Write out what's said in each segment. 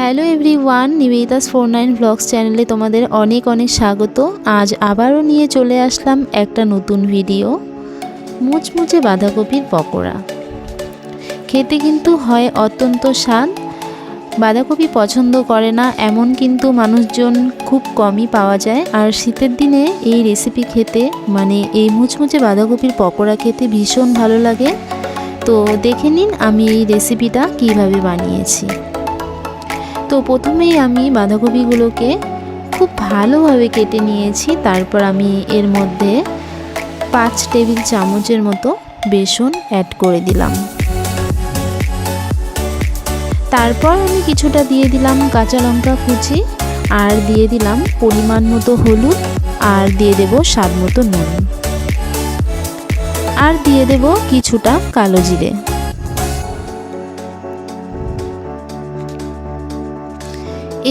Hello everyone, নিবেদিতাস 49 blogs চ্যানেলে তোমাদের অনেক অনেক স্বাগত। আজ আবারও নিয়ে চলে আসলাম একটা নতুন ভিডিও। মুচমুচে বাঁধাকপির পকোড়া খেতে কিন্তু হয় অত্যন্ত স্বাদ। বাঁধাকপি পছন্দ করে না এমন কিন্তু মানুষজন খুব কমই পাওয়া যায়। আর শীতের দিনে এই রেসিপি খেতে, মানে এই মুচমুচে বাঁধাকপির পকোড়া খেতে ভীষণ ভালো লাগে। তো দেখে নিন আমি এই রেসিপিটা কিভাবে বানিয়েছি। তো প্রথমেই আমি বাঁধাকপিগুলোকে খুব ভালোভাবে কেটে নিয়েছি। তারপর আমি এর মধ্যে 5 টেবিল চামচের মতো বেসন অ্যাড করে দিলাম। তারপর আমি কিছুটা দিয়ে দিলাম কাঁচা লঙ্কা কুচি, আর দিয়ে দিলাম পরিমাণ মতো হলুদ, আর দিয়ে দেব স্বাদ মতো নুন, আর দিয়ে দেব কিছুটা কালো জিরে।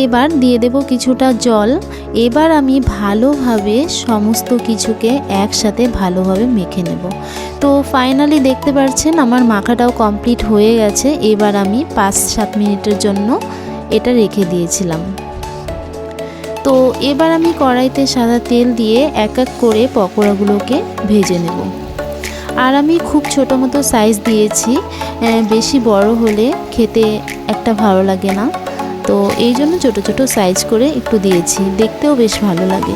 এবার দিয়ে দেব কিছুটা জল। এবার আমি ভালোভাবে সমস্ত কিছুকে একসাথে ভালোভাবে মেখে নেব। তো ফাইনালি দেখতে পাচ্ছেন আমার মাখাটাও কমপ্লিট হয়ে গেছে। এবার আমি 5-7 মিনিটের জন্য এটা রেখে দিয়েছিলাম। তো এবার আমি কড়াইতে সাদা তেল দিয়ে এক এক করে পকোড়াগুলোকে ভেজে নেব। আর আমি খুব ছোটো মতো সাইজ দিয়েছি, বেশি বড় হলে খেতে একটা ভালো লাগে না। তো এই জন্য ছোটো ছোটো সাইজ করে একটু দিয়েছি, দেখতেও বেশ ভালো লাগে।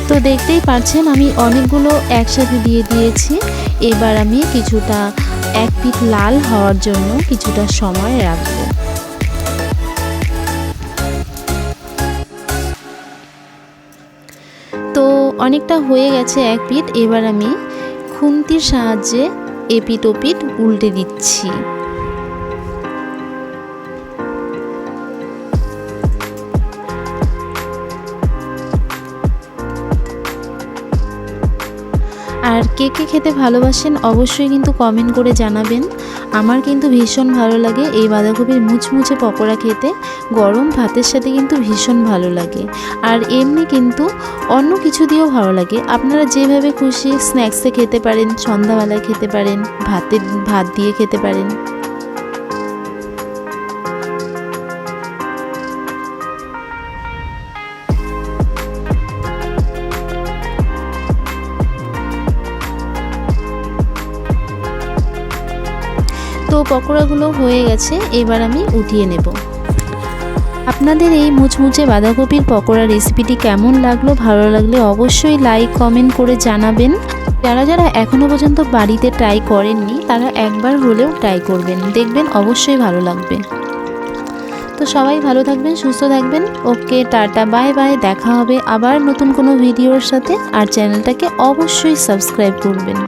তো দেখতেই পাচ্ছেন আমি অনেকগুলো একসাথে দিয়ে দিয়েছি। এবার আমি কিছুটা এক পিঠ লাল হওয়ার জন্য কিছুটা সময় রাখব। তো অনেকটা হয়ে গেছে এক পিঠ। এবার আমি খুন্তির সাহায্যে এপিঠ ওপিঠ উল্টে দিচ্ছি। আর কে কে খেতে ভালোবাসেন অবশ্যই কিন্তু কমেন্ট করে জানাবেন। আমার কিন্তু ভীষণ ভালো লাগে এই বাঁধাকপির মুচমুচে পকোড়া খেতে। গরম ভাতের সাথে কিন্তু ভীষণ ভালো লাগে, আর এমনি কিন্তু অন্য কিছু দিয়েও ভালো লাগে। আপনারা যেভাবে খুশি স্ন্যাক্সে খেতে পারেন, সন্ধ্যাবেলায় খেতে পারেন, ভাত দিয়ে খেতে পারেন। তো পকোড়াগুলো হয়ে গেছে, এবার আমি উঠিয়ে নেব। আপনাদের এই মুচমুচে বাঁধাকপির পকোড়া রেসিপিটি কেমন লাগলো? ভালো লাগলে অবশ্যই লাইক কমেন্ট করে জানাবেন। যারা যারা এখনও পর্যন্ত বাড়িতে ট্রাই করেননি তারা একবার হলেও ট্রাই করবেন, দেখবেন অবশ্যই ভালো লাগবে। তো সবাই ভালো থাকবেন, সুস্থ থাকবেন। ওকে, টাটা, বাই বাই। দেখা হবে আবার নতুন কোনো ভিডিওর সাথে। আর চ্যানেলটাকে অবশ্যই সাবস্ক্রাইব করবেন।